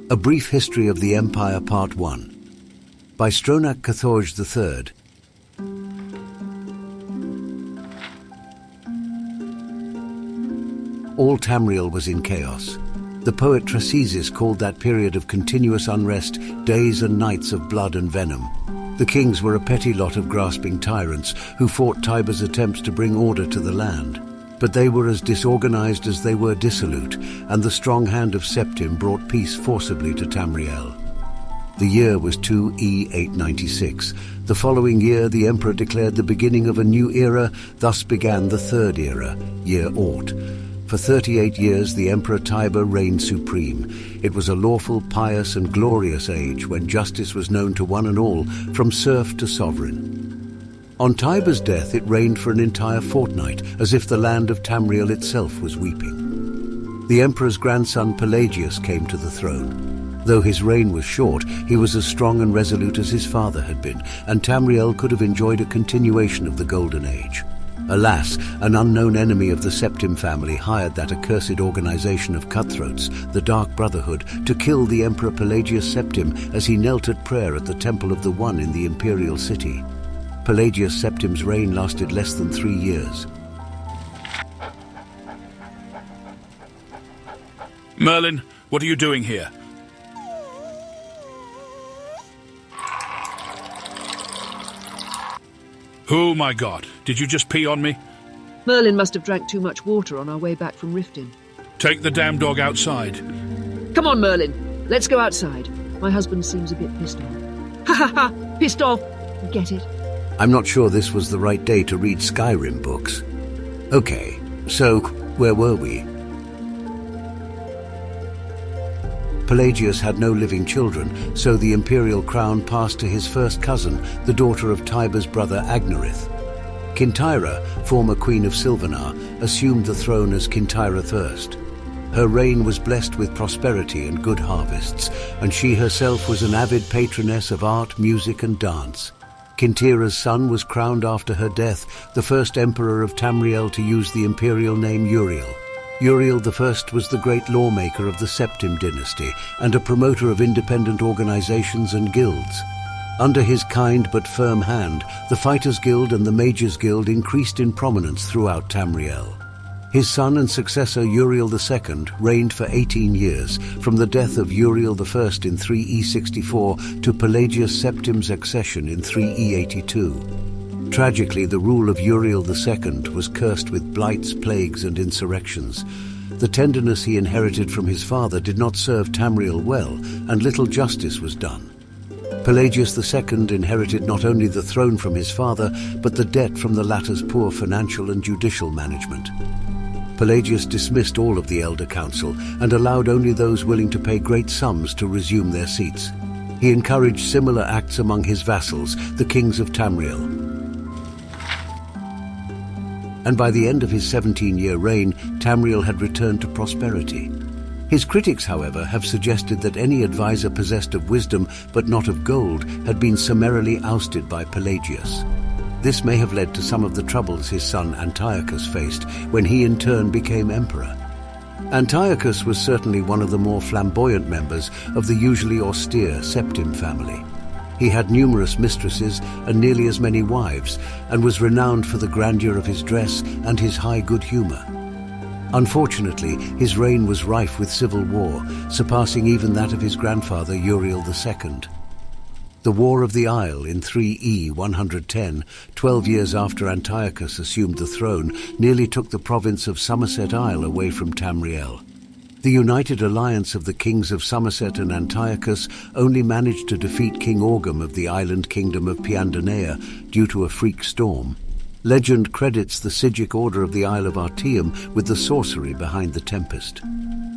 A Brief History of the Empire Part 1 by Stronach Cathorge III. All Tamriel was in chaos. The poet Trasisis called that period of continuous unrest days and nights of blood and venom. The kings were a petty lot of grasping tyrants who fought Tiber's attempts to bring order to the land. But they were as disorganized as they were dissolute, and the strong hand of Septim brought peace forcibly to Tamriel. The year was 2E896. The following year, the emperor declared the beginning of a new era. Thus began the third era, year Ort. For 38 years, the Emperor Tiber reigned supreme. It was a lawful, pious, and glorious age when justice was known to one and all, from serf to sovereign. On Tiber's death, it reigned for an entire fortnight, as if the land of Tamriel itself was weeping. The emperor's grandson Pelagius came to the throne. Though his reign was short, he was as strong and resolute as his father had been, and Tamriel could have enjoyed a continuation of the Golden Age. Alas, an unknown enemy of the Septim family hired that accursed organization of cutthroats, the Dark Brotherhood, to kill the Emperor Pelagius Septim as he knelt at prayer at the Temple of the One in the imperial city. Pelagius Septim's reign lasted less than 3 years. Merlin, what are you doing here? Oh my God, did you just pee on me? Merlin must have drank too much water on our way back from Riften. Take the damn dog outside. Come on, Merlin, let's go outside. My husband seems a bit pissed off. Ha ha ha, pissed off. Get it? I'm not sure this was the right day to read Skyrim books. Okay, so where were we? Pelagius had no living children, so the imperial crown passed to his first cousin, the daughter of Tiber's brother Agnerith. Kintyra, former queen of Silvanar, assumed the throne as Kintyra Thirst. Her reign was blessed with prosperity and good harvests, and she herself was an avid patroness of art, music, and dance. Kintyra's son was crowned after her death, the first emperor of Tamriel to use the imperial name Uriel. Uriel I was the great lawmaker of the Septim dynasty and a promoter of independent organizations and guilds. Under his kind but firm hand, the Fighters' Guild and the Mages' Guild increased in prominence throughout Tamriel. His son and successor Uriel II reigned for 18 years, from the death of Uriel I in 3E64 to Pelagius Septim's accession in 3E82. Tragically, the rule of Uriel II was cursed with blights, plagues, and insurrections. The tenderness he inherited from his father did not serve Tamriel well, and little justice was done. Pelagius II inherited not only the throne from his father, but the debt from the latter's poor financial and judicial management. Pelagius dismissed all of the elder council and allowed only those willing to pay great sums to resume their seats. He encouraged similar acts among his vassals, the kings of Tamriel. And by the end of his 17-year reign, Tamriel had returned to prosperity. His critics, however, have suggested that any advisor possessed of wisdom but not of gold had been summarily ousted by Pelagius. This may have led to some of the troubles his son Antiochus faced when he in turn became emperor. Antiochus was certainly one of the more flamboyant members of the usually austere Septim family. He had numerous mistresses and nearly as many wives, and was renowned for the grandeur of his dress and his high good humor. Unfortunately, his reign was rife with civil war, surpassing even that of his grandfather Uriel II. The War of the Isle in 3E110, 12 years after Antiochus assumed the throne, nearly took the province of Somerset Isle away from Tamriel. The united alliance of the kings of Somerset and Antiochus only managed to defeat King Orgum of the island kingdom of Piandonea due to a freak storm. Legend credits the Sigic order of the Isle of Artium with the sorcery behind the tempest.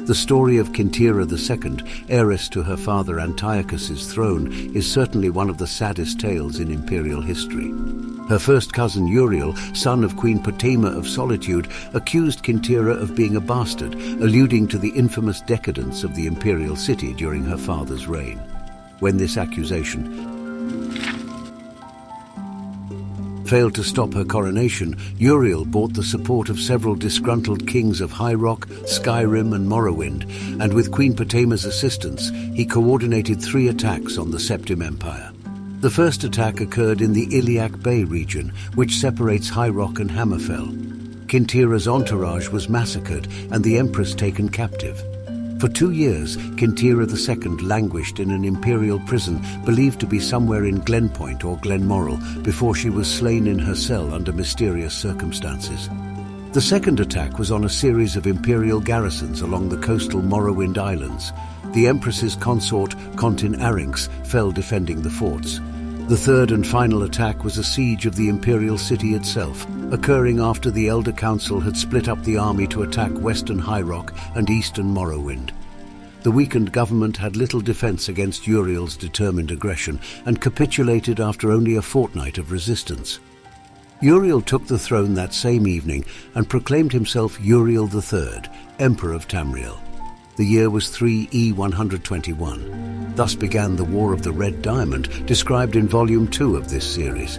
The story of Kintyra II, heiress to her father Antiochus's throne, is certainly one of the saddest tales in imperial history. Her first cousin Uriel, son of Queen Potema of Solitude, accused Kintyra of being a bastard, alluding to the infamous decadence of the imperial city during her father's reign. When this accusation failed to stop her coronation, Uriel bought the support of several disgruntled kings of High Rock, Skyrim and Morrowind, and with Queen Potema's assistance, he coordinated 3 attacks on the Septim Empire. The first attack occurred in the Iliac Bay region, which separates High Rock and Hammerfell. Kintira's entourage was massacred and the Empress taken captive. For 2 years, Kintira II languished in an imperial prison believed to be somewhere in Glenpoint or Glenmoral before she was slain in her cell under mysterious circumstances. The second attack was on a series of imperial garrisons along the coastal Morrowind Islands. The Empress's consort, Contin Arynx, fell defending the forts. The third and final attack was a siege of the imperial city itself, occurring after the Elder Council had split up the army to attack western High Rock and eastern Morrowind. The weakened government had little defense against Uriel's determined aggression and capitulated after only a fortnight of resistance. Uriel took the throne that same evening and proclaimed himself Uriel III, Emperor of Tamriel. The year was 3E121. Thus began the War of the Red Diamond, described in Volume 2 of this series.